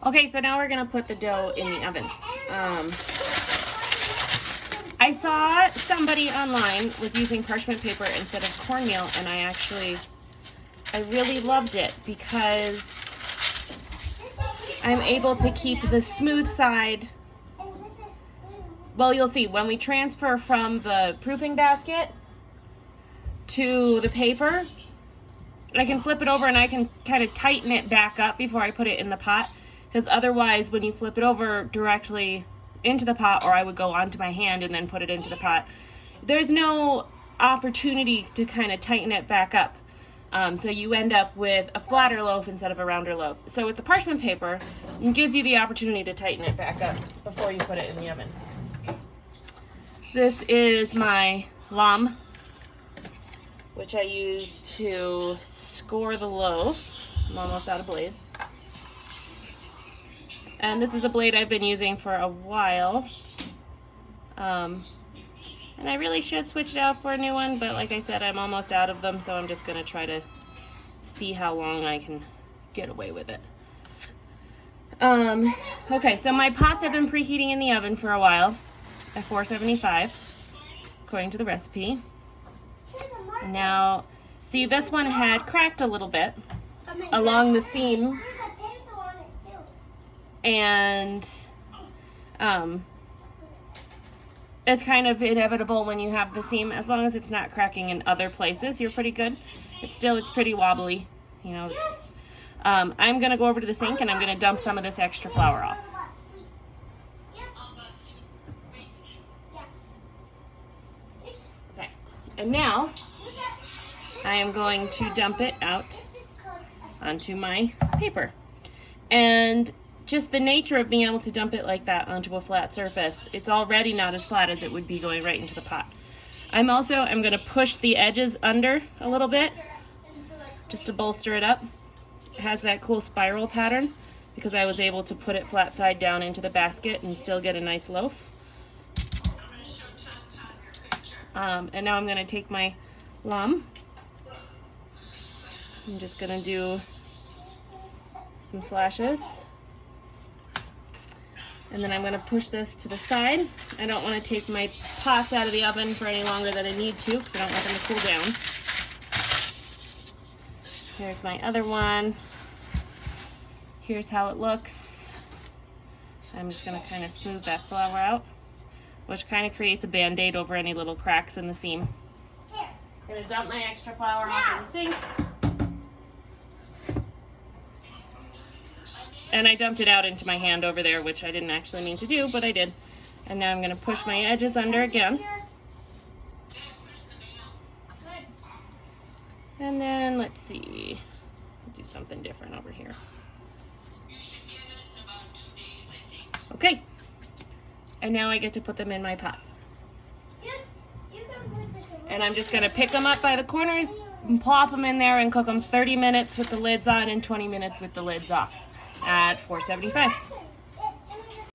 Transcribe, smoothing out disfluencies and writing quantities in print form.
Okay, so now we're gonna put the dough in the oven. I saw somebody online was using parchment paper instead of cornmeal, and I really loved it because I'm able to keep the smooth side. Well, you'll see when we transfer from the proofing basket to the paper, I can flip it over and I can kind of tighten it back up before I put it in the pot, because otherwise when you flip it over directly into the pot, or I would go onto my hand and then put it into the pot, there's no opportunity to kind of tighten it back up. So you end up with a flatter loaf instead of a rounder loaf. So with the parchment paper, it gives you the opportunity to tighten it back up before you put it in the oven. This is my lam, which I use to score the loaf. I'm almost out of blades. And this is a blade I've been using for a while. And I really should switch it out for a new one, but like I said, I'm almost out of them, so I'm just gonna try to see how long I can get away with it. Okay, so my pots have been preheating in the oven for a while at 475, according to the recipe. Now, see, this one had cracked a little bit along the seam, and it's kind of inevitable when you have the seam. As long as it's not cracking in other places, you're pretty good. It's pretty wobbly, you know. I'm gonna go over to the sink and I'm gonna dump some of this extra flour off. Okay, and now I am going to dump it out onto my paper. And just the nature of being able to dump it like that onto a flat surface, it's already not as flat as it would be going right into the pot. I'm going to push the edges under a little bit just to bolster it up. It has that cool spiral pattern because I was able to put it flat side down into the basket and still get a nice loaf. And now I'm going to take my lam. I'm just going to do some slashes. And then I'm going to push this to the side. I don't want to take my pots out of the oven for any longer than I need to because I don't want them to cool down. Here's my other one. Here's how it looks. I'm just going to kind of smooth that flour out, which kind of creates a band-aid over any little cracks in the seam. I'm going to dump my extra flour off in the sink. And I dumped it out into my hand over there, which I didn't actually mean to do, but I did. And now I'm going to push my edges under again. And then, let's see, do something different over here. Okay. And now I get to put them in my pots. And I'm just going to pick them up by the corners and plop them in there and cook them 30 minutes with the lids on and 20 minutes with the lids off at 475.